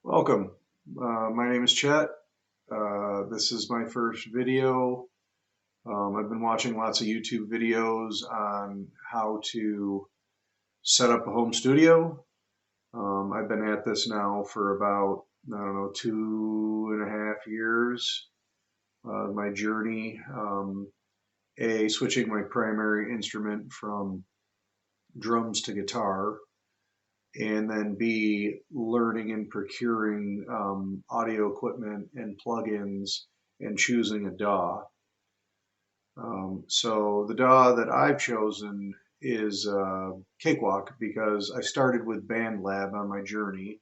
Welcome. My name is Chet. This is my first video. I've been watching lots of YouTube videos on how to set up a home studio. I've been at this now for about, I don't know, 2.5 years. My journey, switching my primary instrument from drums to guitar, and then B, learning and procuring audio equipment and plugins and choosing a DAW. So the DAW that I've chosen is Cakewalk because I started with BandLab on my journey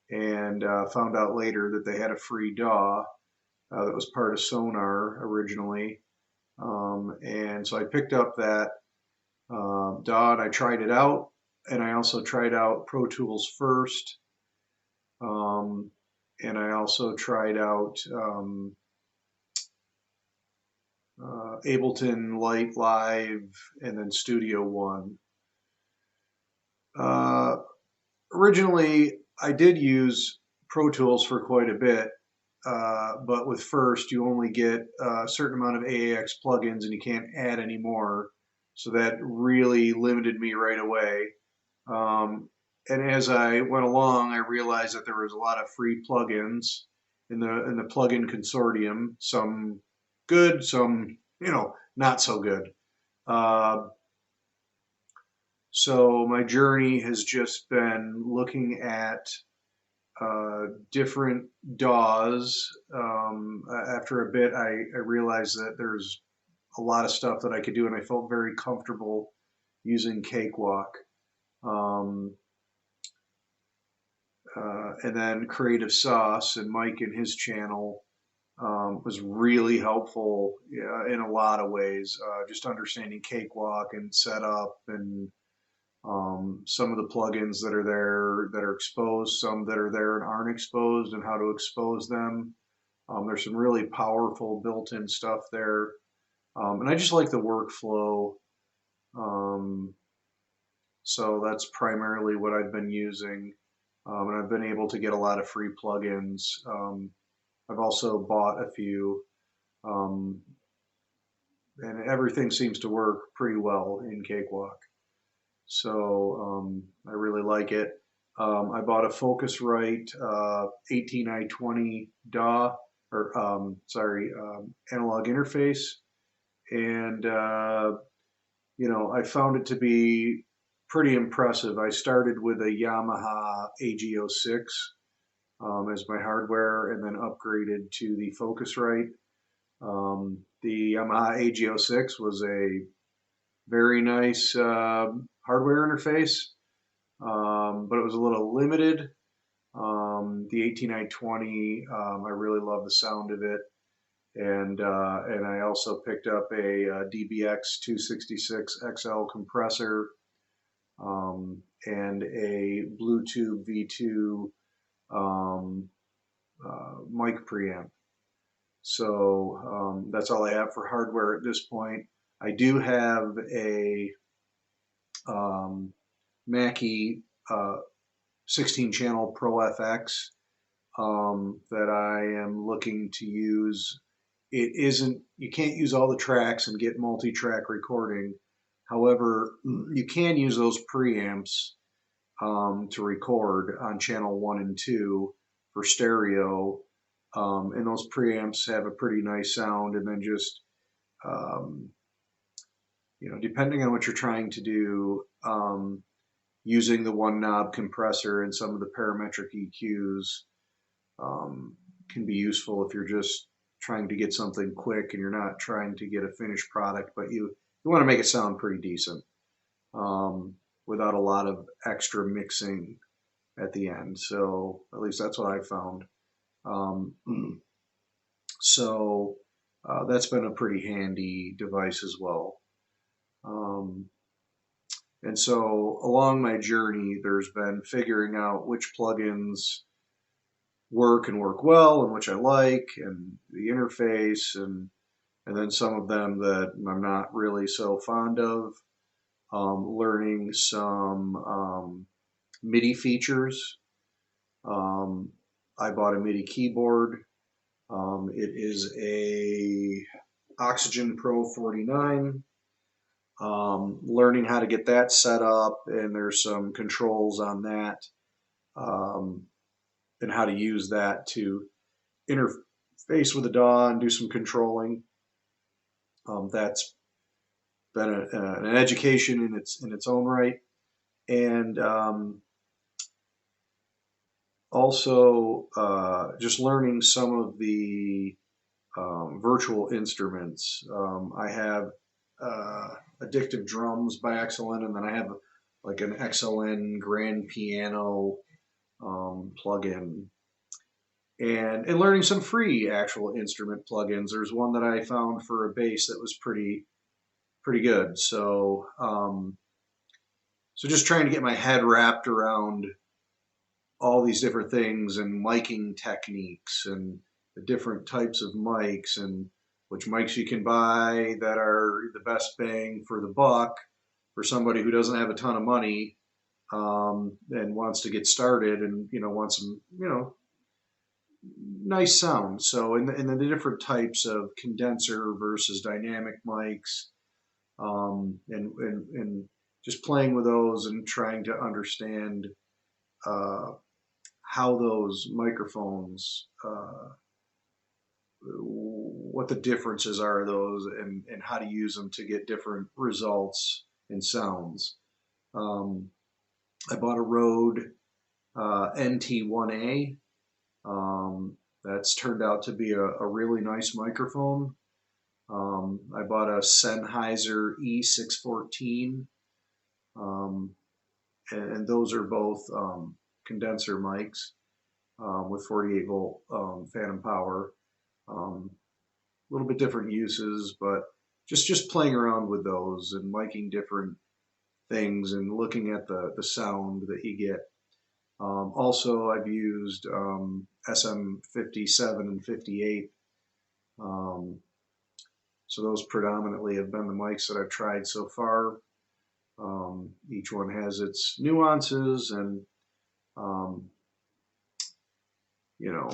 and found out later that they had a free DAW that was part of Sonar originally. And so I picked up that DAW and I tried it out, and I also tried out Pro Tools first. And I also tried out Ableton Light Live and then Studio One. Uh, Originally, I did use Pro Tools for quite a bit, but with First, you only get a certain amount of AAX plugins and you can't add any more. So that really limited me right away. Um, and as I went along, I realized that there was a lot of free plugins in the plugin consortium. Some good, some not so good. Uh, so my journey has just been looking at different DAWs. After a bit, I realized that there's a lot of stuff that I could do, and I felt very comfortable using Cakewalk. Um, and then Creative Sauce and Mike and his channel was really helpful in a lot of ways. Just understanding Cakewalk and setup and some of the plugins that are there that are exposed, some that are there and aren't exposed, and how to expose them. There's some really powerful built-in stuff there. And I just like the workflow. Um, so that's primarily what I've been using. And I've been able to get a lot of free plugins. I've also bought a few, um, and everything seems to work pretty well in Cakewalk. So I really like it. I bought a Focusrite 18i20 DAW, or analog interface, and I found it to be pretty impressive. I started with a Yamaha AG06 as my hardware, and then upgraded to the Focusrite. The Yamaha AG06 was a very nice hardware interface, but it was a little limited. The 18i20, I really love the sound of it, and I also picked up a, DBX 266 XL compressor and a Bluetooth V2 um, mic preamp. So that's all I have for hardware at this point. I do have a um, Mackie 16 channel Pro FX that I am looking to use. It isn't, you can't use all the tracks and get multi-track recording. However, you can use those preamps to record on channel 1 and 2 for stereo. And those preamps have a pretty nice sound. And then just, um, depending on what you're trying to do, using the one knob compressor and some of the parametric EQs can be useful if you're just trying to get something quick and you're not trying to get a finished product, but you want to make it sound pretty decent without a lot of extra mixing at the end. So at least that's what I found. Um, so that's been a pretty handy device as well. And so along my journey, there's been figuring out which plugins work and work well and which I like, and the interface, and then some of them that I'm not really so fond of. Learning some MIDI features. Um, I bought a MIDI keyboard. It is a Oxygen Pro 49. Learning how to get that set up, and there's some controls on that, and how to use that to interface with the DAW and do some controlling. That's been an education in its own right, and also just learning some of the virtual instruments. I have Addictive Drums by XLN, and then I have like an XLN Grand Piano plugin, and learning some free actual instrument plugins. There's one that I found for a bass that was pretty good. So just trying to get my head wrapped around all these different things and miking techniques and the different types of mics and which mics you can buy that are the best bang for the buck for somebody who doesn't have a ton of money, and wants to get started and wants some nice sound. So in the different types of condenser versus dynamic mics, and just playing with those and trying to understand uh, how those microphones, what the differences are of those, and how to use them to get different results and sounds. I bought a Rode NT1A. That's turned out to be a really nice microphone. I bought a Sennheiser E614, and those are both condenser mics with 48 volt phantom power. A little bit different uses, but just playing around with those and liking different things and looking at the sound that you get. Also, I've used SM57 and 58. So those predominantly have been the mics that I've tried so far. Each one has its nuances and um, you know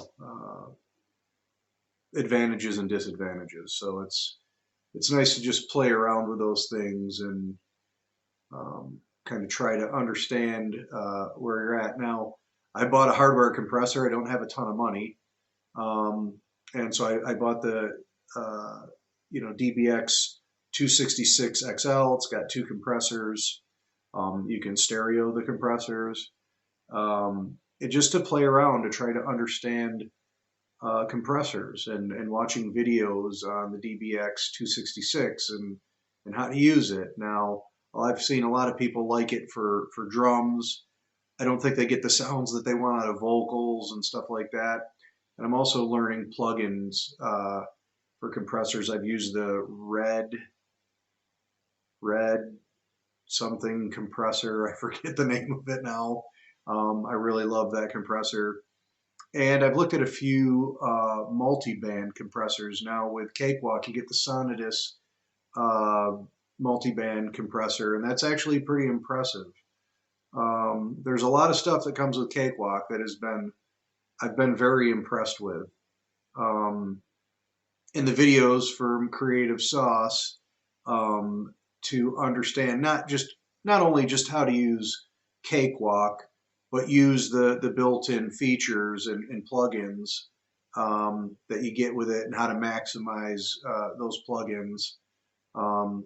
advantages and disadvantages. So it's nice to just play around with those things and kind of try to understand where you're at. Now, I bought a hardware compressor. I don't have a ton of money, and so I bought the DBX 266 XL. It's got two compressors. You can stereo the compressors. Just to play around to try to understand compressors and watching videos on the DBX 266 and how to use it. Now, I've seen a lot of people like it for drums. I don't think they get the sounds that they want out of vocals and stuff like that. And I'm also learning plugins for compressors. I've used the Red something compressor. I forget the name of it now. I really love that compressor. And I've looked at a few multi-band compressors. Now with Cakewalk, you get the Sonidus multi-band compressor, and that's actually pretty impressive. There's a lot of stuff that comes with Cakewalk that I've been very impressed with. In the videos from Creative Sauce, to understand not only just how to use Cakewalk, but use the built-in features and plugins that you get with it, and how to maximize those plugins. Um,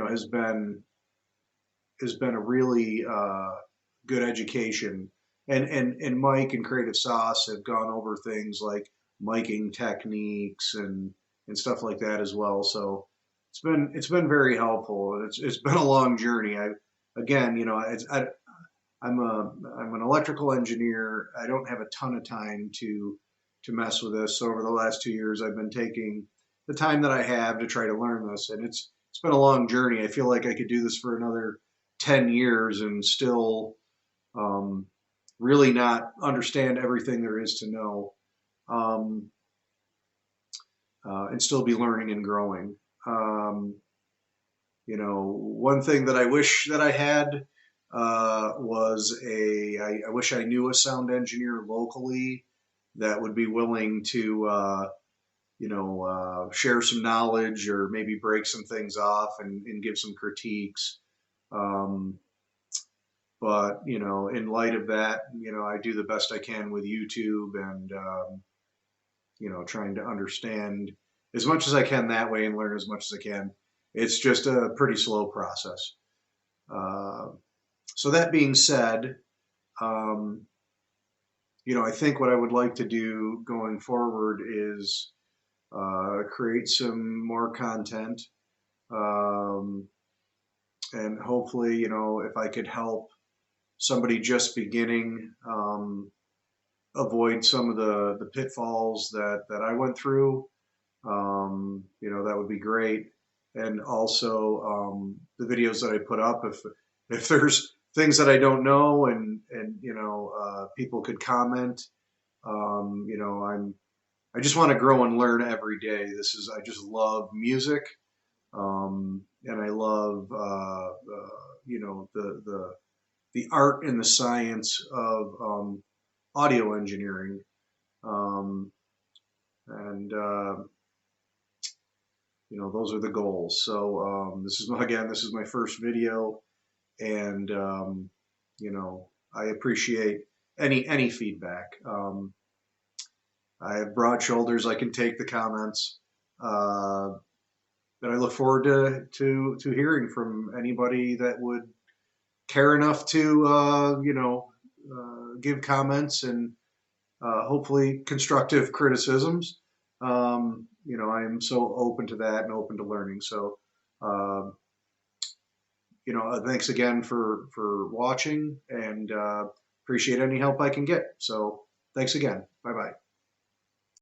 has been a really good education. And Mike and Creative Sauce have gone over things like miking techniques and stuff like that as well. So it's been very helpful. It's been a long journey. Again, I'm an electrical engineer. I don't have a ton of time to mess with this. So over the last 2 years, I've been taking the time that I have to try to learn this, and it's been a long journey. I feel like I could do this for another 10 years and still um, really not understand everything there is to know, um, and still be learning and growing. One thing that I wish that I had was I wish I knew a sound engineer locally that would be willing to, share some knowledge or maybe break some things off and give some critiques. Um, but, in light of that, I do the best I can with YouTube and, trying to understand as much as I can that way and learn as much as I can. It's just a pretty slow process. Uh, so that being said, um, I think what I would like to do going forward is create some more content, um, and hopefully, if I could help somebody just beginning, avoid some of the pitfalls that I went through, that would be great. And also, the videos that I put up, if there's things that I don't know and people could comment, I just want to grow and learn every day. I just love music, and I love, the art and the science of, audio engineering. Um, and those are the goals. So, this is my first video, and I appreciate any feedback. I have broad shoulders. I can take the comments, uh, and I look forward to hearing from anybody that would care enough to give comments and hopefully constructive criticisms. I am so open to that and open to learning. So, uh, thanks again for watching, and appreciate any help I can get. So, thanks again. Bye bye.